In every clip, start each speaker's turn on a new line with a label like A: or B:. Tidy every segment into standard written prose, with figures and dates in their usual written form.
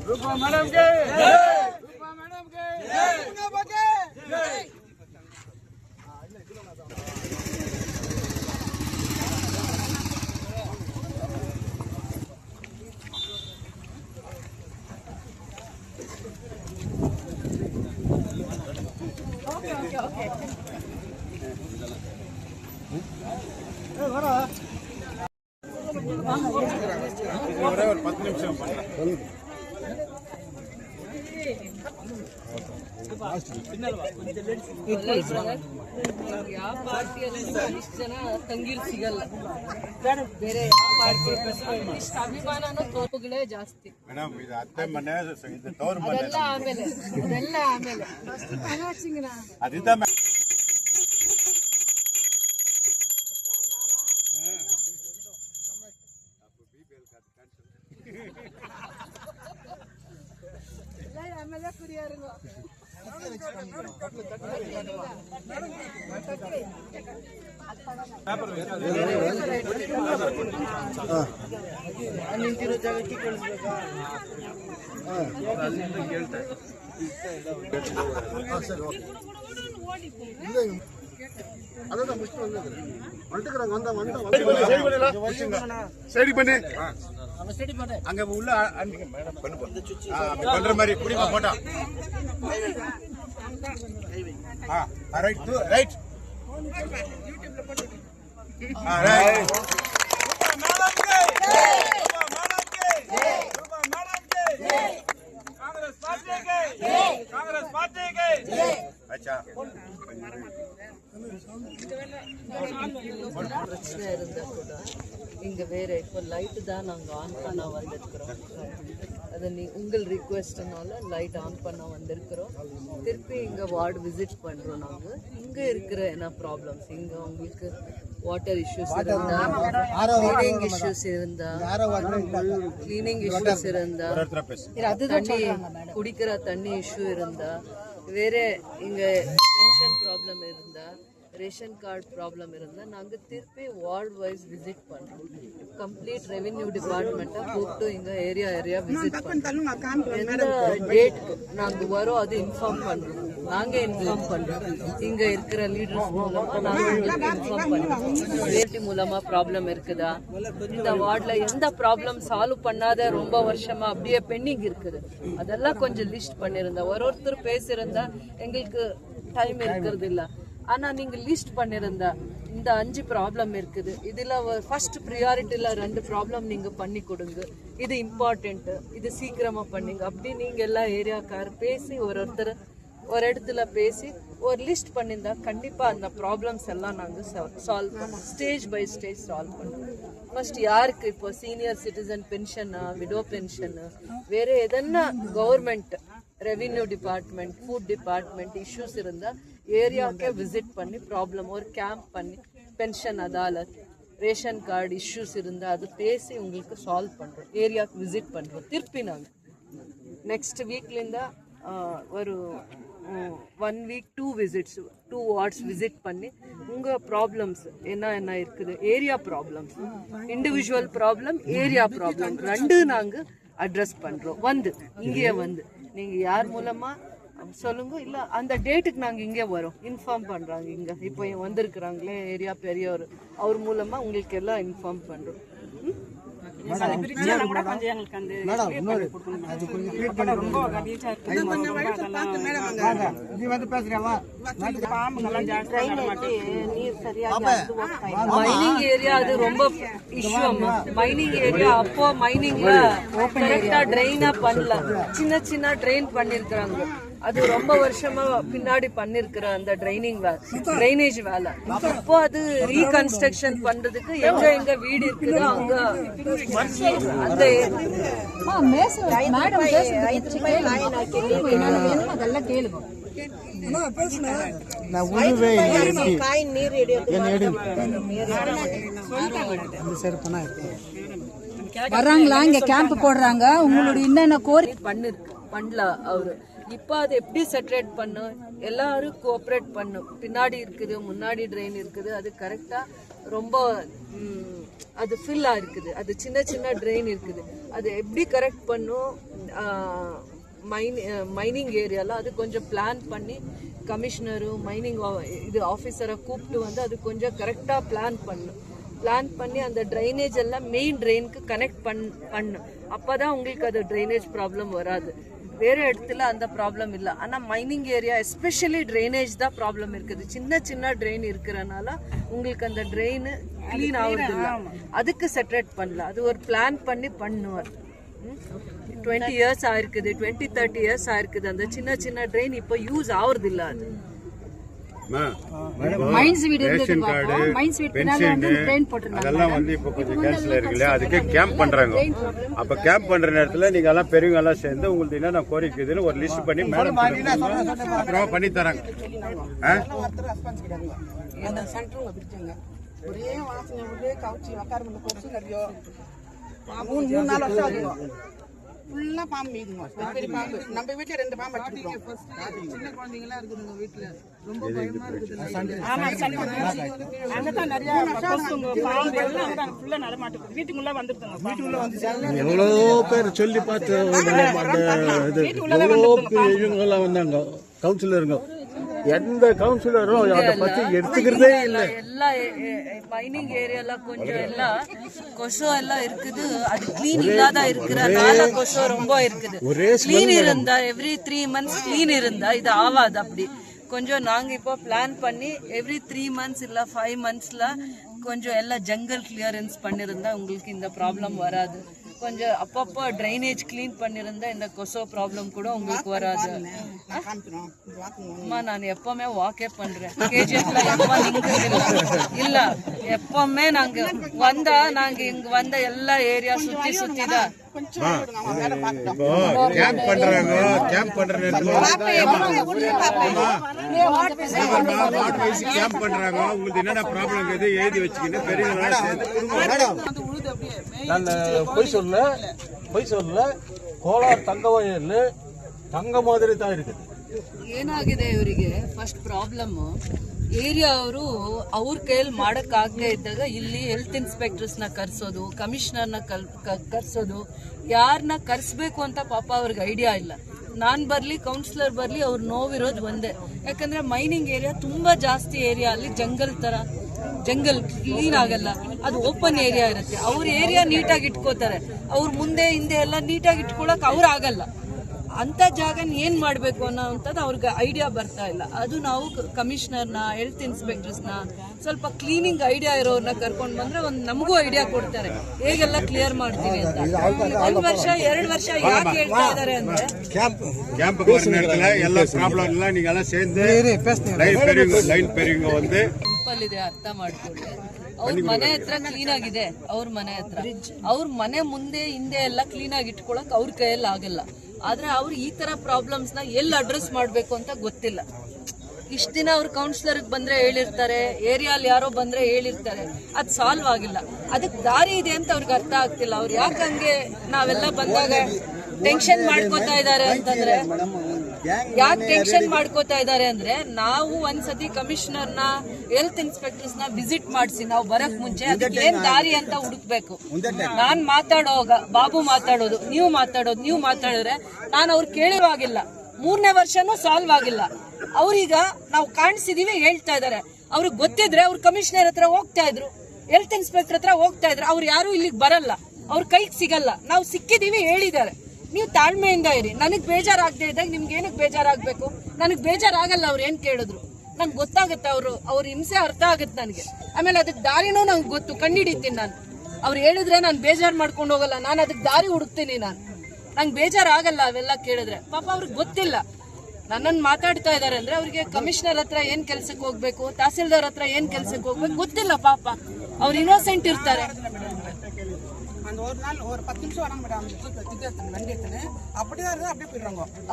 A: रूपा madam के रूपा madam के
B: ஒரு 10 நிமிஷம்
C: ಯಾವ ಪಾರ್ಟಿಯಲ್ಲಿ ಇಷ್ಟು ಜನ ತಂಗಿರು ಸಿಗಲ್ಲ. ಬೇರೆ ಯಾವ ಪಾರ್ಟಿ ಇಷ್ಟು ಅಭಿಮಾನನೂ ತೋಪುಗಳೇ ಜಾಸ್ತಿ. ಅದೆಲ್ಲ ಆಮೇಲೆ ಆಮೇಲೆ ಕುಡಿಯೋರು ನಿಂತಿರೋ ಜಾಗಕ್ಕೆ ಕಳಿಸ್ಬೇಕಾ?
B: சரி பண்ணு அங்க உள்ள பண்ற மாதிரி குடிமா போட்டா ரைட் ரைட்
A: कांग्रेस पार्टी के
B: अच्छा
C: பிரச்சனை இருந்தா கூட இங்க வேற இப்போ லைட் தான் நாங்க ஆன் பண்ண வந்திருக்கிறோம். அது உங்கள் ரிக்வெஸ்ட்னால லைட் ஆன் பண்ண வந்திருக்கிறோம். திருப்பி இங்க வார்டு விசிட் பண்றோம். நாங்க இங்க இருக்கிற என்ன ப்ராப்ளம்ஸ், இங்க உங்களுக்கு வாட்டர் இஷ்யூஸ் இருந்தா, கிளீனிங் இஷ்யூஸ் இருந்தா, தண்ணி குடிக்கிற தண்ணி இஷ்யூ இருந்தா, வேற இங்க பென்ஷன் ப்ராப்ளம் இருந்தா, ரேஷன் கார்டு ப்ராப்ளம் இருந்தால் நாங்கள் திருப்பி வார்டு வைஸ் விசிட் பண்ணுறோம். கம்ப்ளீட் ரெவென்யூ டிபார்ட்மெண்ட்டை கூப்பிட்டு இங்கே ஏரியா விசிட் பண்ணுறோம். எந்த டேட்க்கு நாங்கள் வரோம் அது இன்ஃபார்ம் பண்ணுறோம். நாங்கள் இன்ஃபார்ம் பண்ணுறோம். இங்கே இருக்கிற லீடர்ஸ் மூலமாக நாங்கள் உங்களுக்கு இன்ஃபார்ம் பண்ணுறோம். வேட்டி மூலமாக ப்ராப்ளம் இருக்குதா, இந்த வார்டில் எந்த ப்ராப்ளம் சால்வ் பண்ணாத ரொம்ப வருஷமாக அப்படியே பெண்டிங் இருக்குது, அதெல்லாம் கொஞ்சம் லிஸ்ட் பண்ணியிருந்தா ஒருத்தர் பேசியிருந்தா எங்களுக்கு டைம் இருக்கிறது இல்லை. ஆனா நீங்க லிஸ்ட் பண்ணிருந்தா இந்த 5 ப்ராப்ளம் இருக்குது, இதுல ஃபர்ஸ்ட் ப்ரியாரிட்டில 2 ப்ராப்ளம் நீங்க பண்ணி கொடுங்க, இது இம்பார்ட்டன்ட், இது சீக்கிரமா பண்ணுங்க அப்படி நீங்க எல்லா ஏரியாக்கார பேசி ஒருத்தர் ஒரு இடத்துல பேசி ஒரு லிஸ்ட் பண்ணியிருந்தா கண்டிப்பா அந்த ப்ராப்ளம்ஸ் எல்லாம் நாங்க சால்வ் பண்ணுவோம். ஸ்டேஜ் பை ஸ்டேஜ் சால்வ் பண்ணுவோம். ஃபர்ஸ்ட் யாருக்கு இப்போ சீனியர் சிட்டிசன் பென்ஷனா, விடோ பென்ஷனு, வேற எதனா government revenue department, food department issues இருந்தா ஏரியாவுக்கே விசிட் பண்ணி ப்ராப்ளம் ஒரு கேம்ப் பண்ணி, pension Adalat, ration card issues இருந்தால் அது பேசி உங்களுக்கு சால்வ் பண்ணுறோம். ஏரியாவுக்கு விசிட் பண்ணுறோம். திருப்பி நாங்கள் நெக்ஸ்ட் வீக்லேருந்து ஒரு 1 வீக் 2 விசிட்ஸ் 2 வார்ட்ஸ் விசிட் பண்ணி உங்கள் ப்ராப்ளம்ஸ் என்ன இருக்குது, area problems, individual problem, area problem 2 நாங்கள் அட்ரஸ் பண்ணுறோம். இங்கேயே நீங்கள் யார் மூலமாக சொல்லுங்க, இல்லை அந்த டேட்டுக்கு நாங்கள் இங்கே வரோம் இன்ஃபார்ம் பண்ணுறாங்க. இங்கே இப்போ வந்திருக்கிறாங்களே ஏரியா பெரியவர், அவர் மூலமாக உங்களுக்கு எல்லாம் இன்ஃபார்ம் பண்ணுறோம். மைனிங் ஏரியா அது ரொம்ப இஷ்யூ. மைனிங் ஏரியா அப்போ மைனிங்ல கரெக்டா ட்ரெயினா பண்ணல, சின்ன ட்ரெயின் பண்ணிருக்கிறாங்க. அது ரொம்ப வருஷமா பின்னாடி பண்ணிருக்கிற அந்த ட்ரைனேஜ் வேலை இப்போ அது ரீகன்ஸ்ட்ரக்ஷன் பண்றதுக்கு எங்க வீடு இருக்குது அங்க அந்த
D: வர்றாங்களா இங்க கேம்ப் போடுறாங்க, உங்களுடைய என்னென்ன கோரி
C: பண்ணல அவரு. இப்போ அது எப்படி செட்ரேட் பண்ணும், எல்லாரும் கோஆப்ரேட் பண்ணும். பின்னாடி இருக்குது, முன்னாடி ட்ரெயின் இருக்குது, அது கரெக்டா ரொம்ப அது ஃபில் ஆயிருக்குது. அது சின்ன சின்ன ட்ரெயின் இருக்குது. அது எப்படி கரெக்ட் பண்ணும் மைனிங் ஏரியால அது கொஞ்சம் பிளான் பண்ணி கமிஷனரும் மைனிங் இது ஆஃபீஸரை கூப்பிட்டு வந்து அது கொஞ்சம் கரெக்டாக பிளான் பண்ணி அந்த ட்ரைனேஜ் எல்லாம் மெயின் ட்ரெயினுக்கு கனெக்ட் பண்ணும். அப்போதான் உங்களுக்கு அது ட்ரைனேஜ் ப்ராப்ளம் வராது. வேற இடத்துல அந்த ப்ராப்ளம் இல்லை. ஆனால் மைனிங் ஏரியா எஸ்பெஷலி ட்ரைனேஜ் தான் ப்ராப்ளம் இருக்குது. சின்ன சின்ன ட்ரெயின் இருக்கிறனால உங்களுக்கு அந்த ட்ரெயின் கிளீன் ஆகுறது இல்லை. அதுக்கு செட்டரேட் பண்ணல. அது ஒரு பிளான் பண்ணி பண்ணுவார். 20 years ஆயிருக்குது, 20-30 years ஆயிருக்குது. அந்த சின்ன சின்ன ட்ரெயின் இப்போ யூஸ் ஆகுறது இல்லை. அது
D: மைன்ஸ் வீடு இருந்தது பாப்போம். மைன்ஸ் வீடு பின்னால வந்து ட்ரெயின் போட்டுருந்தாங்க.
B: அதெல்லாம் வந்து இப்போ கொஞ்சம் கேன்சல் இருக்குல்ல, அதுக்கே கேம்ப் பண்றாங்க. அப்ப கேம்ப் பண்ற நேரத்துல நீங்க எல்லாம் பெரியவங்க எல்லாம் சேர்ந்து உங்களுக்கு என்ன கோரிக்கை இருக்குதுன்னு ஒரு லிஸ்ட் பண்ணி மேடம் அப்புறமா பண்ணி தராங்க.
E: ஒரே வாசனை ஒரே கவுச்சி உக்கார கொசு கடியோ 3-4 வருஷம் ஆகும். ஃபுல்லா பாம்பு மீதுங்க. பெரிய பாம்பு. நம்ம வீட்டுல 2 பாம்பு அடிச்சிருக்கோம். சின்ன குழந்தைங்களா இருக்குதுங்க வீட்டுல. ரொம்ப பயமா இருக்குது. ஆமா அங்க தான் நிறைய கொசுங்க பாம்பு எல்லாம் அங்க ஃபுல்லா நடமாட்டுது. வீட்டுக்குள்ள வந்துருங்க. வீட்டுக்குள்ள வந்து
F: எவ்வளோ பேர் சொல்லி பார்த்து எவ்வளோ பேர் இவங்க எல்லாம் வந்தாங்க கவுன்சிலருங்க. எந்த கவுன்சிலரும் அதை பத்தி எடுத்துக்கிறதே இல்லை.
C: எல்லா மைனிங் ஏரியால கொஞ்சம் எல்லாம் கொசு எல்லாம் இருக்குது. அது கிளீன் இல்லாத இருக்கிறனால கொசு ரொம்ப இருக்குது. கிளீன் இருந்தா எவ்ரி 3 months கிளீன் இருந்தா இது ஆவாது. அப்படி கொஞ்சம் நாங்க இப்போ பிளான் பண்ணி எவ்ரி 3 months இல்ல 5 monthsல கொஞ்சம் எல்லாம் ஜங்கல் கிளியரன்ஸ் பண்ணிருந்தா உங்களுக்கு இந்த ப்ராப்ளம் வராது. கொஞ்சம் அப்பப்போ ட்ரைனேஜ் கிளீன் பண்ணிருந்தா இந்த கொசோ ப்ராப்ளம் கூட உங்களுக்கு வராது. அம்மா நான் எப்பவுமே வாக்கே பண்றேன். கேஜிஎஃப்ல எப்ப இல்ல எப்பவுமே நாங்க இங்க வந்த எல்லா ஏரியா சுத்தி தான்
B: கேம்ப் பண்றாங்க. கேம்ப் பண்ற நேரத்துல கேம்ப் பண்றாங்க. உங்களுக்கு என்னென்ன ப்ராப்ளம் இருக்குது எழுதி வச்சுக்கிட்டு பெரியவங்களா சேர்ந்து
F: நான் பொய் சொல்ல கோலார் தங்க வயல் தங்க மாதிரி தான் இருக்குது.
C: ಏನಾಗಿದೆ ಇವರಿಗೆ ಫಸ್ಟ್ ಪ್ರಾಬ್ಲಮ್ ಏರಿಯಾ ಅವರು ಅವ್ರ ಕೈಯಲ್ಲಿ ಮಾಡೋಕ್ಕಾಗದೇ ಇದ್ದಾಗ ಇಲ್ಲಿ ಹೆಲ್ತ್ ಇನ್ಸ್ಪೆಕ್ಟರ್ಸ್ನ ಕರೆಸೋದು, ಕಮಿಷನರ್ನ ಕರೆಸೋದು, ಯಾರನ್ನ ಕರೆಸ್ಬೇಕು ಅಂತ ಪಾಪ ಅವ್ರಿಗೆ ಐಡಿಯಾ ಇಲ್ಲ. ನಾನು ಬರಲಿ ಕೌನ್ಸಿಲರ್ ಬರಲಿ ಅವ್ರು ನೋವಿರೋದು ಒಂದೇ. ಯಾಕಂದ್ರೆ ಮೈನಿಂಗ್ ಏರಿಯಾ ತುಂಬಾ ಜಾಸ್ತಿ ಏರಿಯಾ, ಅಲ್ಲಿ ಜಂಗಲ್ ಕ್ಲೀನ್ ಆಗಲ್ಲ. ಅದು ಓಪನ್ ಏರಿಯಾ ಇರುತ್ತೆ. ಅವ್ರ ಏರಿಯಾ ನೀಟಾಗಿ ಇಟ್ಕೋತಾರೆ. ಅವ್ರ ಮುಂದೆ ಹಿಂದೆ ಎಲ್ಲ ನೀಟಾಗಿ ಇಟ್ಕೊಳಕ್ ಅವ್ರು ಆಗಲ್ಲ. ಅಂತ ಜಾಗನ ಏನ್ ಮಾಡ್ಬೇಕು ಅನ್ನೋಂಥದ್ದು ಅವ್ರಿಗೆ ಐಡಿಯಾ ಬರ್ತಾ ಇಲ್ಲ. ಅದು ನಾವು ಕಮಿಷನರ್ನ, ಹೆಲ್ತ್ ಇನ್ಸ್ಪೆಕ್ಟರ್ಸ್ನ, ಸ್ವಲ್ಪ ಕ್ಲೀನಿಂಗ್ ಐಡಿಯಾ ಇರೋರ್ನ ಕರ್ಕೊಂಡು ಬಂದ್ರೆ ನಮಗೂ ಐಡಿಯಾ ಕೊಡ್ತಾರೆ ಹೇಗೆಲ್ಲ ಕ್ಲಿಯರ್ ಮಾಡ್ತೀವಿ ಅಂತ. 1 ವರ್ಷ 2 ವರ್ಷ ಯಾಕೆ ಹೇಳ್ತಾ ಇದಾರೆ ಅಂದ್ರೆ
B: கேம்ப் போற நேரத்துல எல்லா ப்ராப்ளம் எல்லாம் நீங்க எல்லாம் சேர்ந்து லைன் பெரிங்க வந்து
C: ಸಿಂಪಲ್ ಇದೆ, ಅರ್ಥ ಮಾಡ್ಕೊಳ್ಳಿ. ಅವ್ರ ಮನೆ ಹತ್ರ ಕ್ಲೀನ್ ಆಗಿದೆ. ಅವ್ರ ಮನೆ ಮುಂದೆ ಹಿಂದೆ ಎಲ್ಲ ಕ್ಲೀನ್ ಆಗಿ ಇಟ್ಕೊಳಕ್ ಅವ್ರ ಕೈಯಲ್ಲಿ ಆಗಲ್ಲ. ಆದ್ರೆ ಅವ್ರು ಈ ತರ ಪ್ರಾಬ್ಲಮ್ಸ್ ನ ಎಲ್ಲಿ ಅಡ್ರೆಸ್ ಮಾಡ್ಬೇಕು ಅಂತ ಗೊತ್ತಿಲ್ಲ. ಇಷ್ಟ ದಿನ ಅವ್ರು ಕೌನ್ಸಿಲರ್ ಬಂದ್ರೆ ಹೇಳಿರ್ತಾರೆ, ಏರಿಯಾಲ್ ಯಾರೋ ಬಂದ್ರೆ ಹೇಳಿರ್ತಾರೆ, ಅದ್ ಸಾಲ್ವ್ ಆಗಿಲ್ಲ. ಅದಕ್ಕೆ ದಾರಿ ಇದೆ ಅಂತ ಅವ್ರಿಗೆ ಅರ್ಥ ಆಗ್ತಿಲ್ಲ. ಅವ್ರು ಯಾಕಂಗೆ ನಾವೆಲ್ಲ ಬಂದಾಗ ಟೆನ್ಷನ್ ಮಾಡ್ಕೋತಾ ಇದಾರೆ ಅಂತಂದ್ರೆ, ಯಾಕೆ ಟೆನ್ಷನ್ ಮಾಡ್ಕೋತಾ ಇದಾರೆ ಅಂದ್ರೆ, ನಾವು ಒಂದ್ಸತಿ ಕಮಿಷನರ್ನ, ಹೆಲ್ತ್ ಇನ್ಸ್ಪೆಕ್ಟರ್ಸ್ ನ ವಿಸಿಟ್ ಮಾಡಿಸಿ ನಾವು ಬರಕ್ ಮುಂಚೆ ಅದಕ್ಕೆ ಏನ್ ದಾರಿ ಅಂತ ಹುಡುಕ್ಬೇಕು. ನಾನ್ ಮಾತಾಡೋವಾಗ ಬಾಬು ಮಾತಾಡೋದು, ನೀವು ಮಾತಾಡಿದ್ರೆ ನಾನು ಅವ್ರು ಕೇಳಿರೋ ಆಗಿಲ್ಲ. 3ನೇ ವರ್ಷನೂ ಸಾಲ್ವ್ ಆಗಿಲ್ಲ. ಅವ್ರೀಗ ನಾವು ಕಾಣಿಸಿದೀವಿ ಹೇಳ್ತಾ ಇದಾರೆ. ಅವ್ರಿಗೆ ಗೊತ್ತಿದ್ರೆ ಅವ್ರು ಕಮಿಷನರ್ ಹತ್ರ ಹೋಗ್ತಾ ಇದ್ರು, ಹೆಲ್ತ್ ಇನ್ಸ್ಪೆಕ್ಟರ್ ಹತ್ರ ಹೋಗ್ತಾ ಇದ್ರು. ಅವ್ರು ಯಾರು ಇಲ್ಲಿಗೆ ಬರಲ್ಲ, ಅವ್ರ ಕೈಗೆ ಸಿಗಲ್ಲ. ನಾವು ಸಿಕ್ಕಿದೀವಿ ಹೇಳಿದ್ದಾರೆ. ನೀವು ತಾಳ್ಮೆಯಿಂದ ಇರಿ. ನನಗ್ ಬೇಜಾರಾಗದೆ ಇದ್ದಾಗ ನಿಮ್ಗೆ ಏನಕ್ಕೆ ಬೇಜಾರಾಗಬೇಕು? ನನಗ್ ಬೇಜಾರಾಗಲ್ಲ ಅವ್ರು ಏನ್ ಕೇಳಿದ್ರು. ನನ್ಗೆ ಗೊತ್ತಾಗುತ್ತೆ ಅವ್ರ ಹಿಂಸೆ ಅರ್ಥ ಆಗುತ್ತೆ ನನಗೆ. ಆಮೇಲೆ ಅದಕ್ಕೆ ದಾರಿನೂ ನಂಗೆ ಗೊತ್ತು, ಕಂಡಿಡಿತೀನಿ ನಾನು. ಅವ್ರು ಹೇಳಿದ್ರೆ ನಾನು ಬೇಜಾರು ಮಾಡ್ಕೊಂಡು ಹೋಗಲ್ಲ, ನಾನು ಅದಕ್ಕೆ ದಾರಿ ಹುಡುಕ್ತೀನಿ. ನಂಗೆ ಬೇಜಾರಾಗಲ್ಲ ಅವೆಲ್ಲ ಕೇಳಿದ್ರೆ. ಪಾಪ ಅವ್ರಿಗೆ ಗೊತ್ತಿಲ್ಲ. ನನ್ನನ್ನು ಮಾತಾಡ್ತಾ ಇದಾರೆ ಅಂದ್ರೆ ಅವ್ರಿಗೆ ಕಮಿಷನರ್ ಹತ್ರ ಏನ್ ಕೆಲ್ಸಕ್ಕೆ ಹೋಗ್ಬೇಕು, ತಹಸೀಲ್ದಾರ್ ಹತ್ರ ಏನ್ ಕೆಲ್ಸಕ್ಕೆ ಹೋಗ್ಬೇಕು ಗೊತ್ತಿಲ್ಲ. ಪಾಪ ಅವ್ರು ಇನ್ನೋಸೆಂಟ್ ಇರ್ತಾರೆ.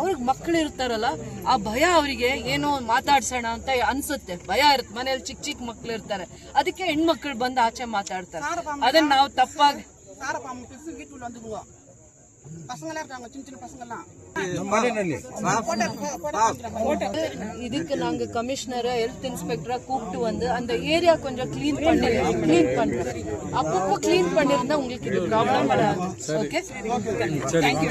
C: ಅವ್ರಿಗೆ ಮಕ್ಕಳು ಇರ್ತಾರಲ್ಲ, ಆ ಭಯ ಅವರಿಗೆ ಏನೋ ಮಾತಾಡ್ಸೋಣ ಅಂತ ಅನ್ಸುತ್ತೆ. ಭಯ ಇರುತ್ತೆ. ಮನೇಲಿ ಚಿಕ್ಕ ಮಕ್ಳು ಇರ್ತಾರೆ, ಅದಕ್ಕೆ ಹೆಣ್ಮಕ್ಳು ಬಂದು ಆಚೆ ಮಾತಾಡ್ತಾರೆ. ಅದನ್ನ ನಾವು ತಪ್ಪಾಗಿ
E: பசங்க இருக்காங்க, சின்ன சின்ன பசங்க எல்லாம்
C: இதுக்கு நாங்க கமிஷனரை ஹெல்த் இன்ஸ்பெக்டரா கூப்பிட்டு வந்து அந்த ஏரியா கொஞ்சம் க்ளீன் பண்றோம். அப்பப்போ க்ளீன் பண்ணிருந்தா உங்களுக்கு இது ப்ராப்ளம் வராது. Okay, thank you.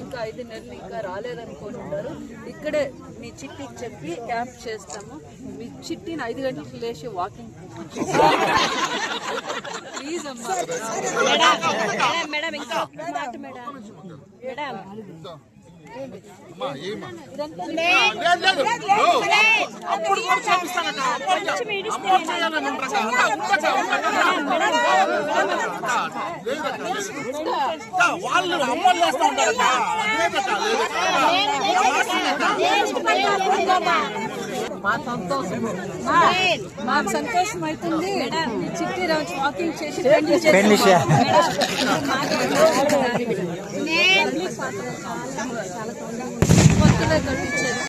C: ఇంకా 5 నెలలు ఇంకా రాలేదనుకుంటున్నారు. ఇక్కడే మీ చిట్టికి చెప్పి క్యాంప్ చేస్తాము. మీ చిట్టిని 5 గంటలకు లేచి వాకింగ్ ప్లీజ్ అమ్మా. మేడం ఇంకా మాట మేడం
A: అప్పుడు కూడా చేపిస్తానట. వాళ్ళు అమ్మలు చేస్తా ఉంటారు.
D: మాకు సంతోషం అవుతుంది. చిట్టి రోజు వాకింగ్ చేసి
C: కొత్తగా కట్టించారు.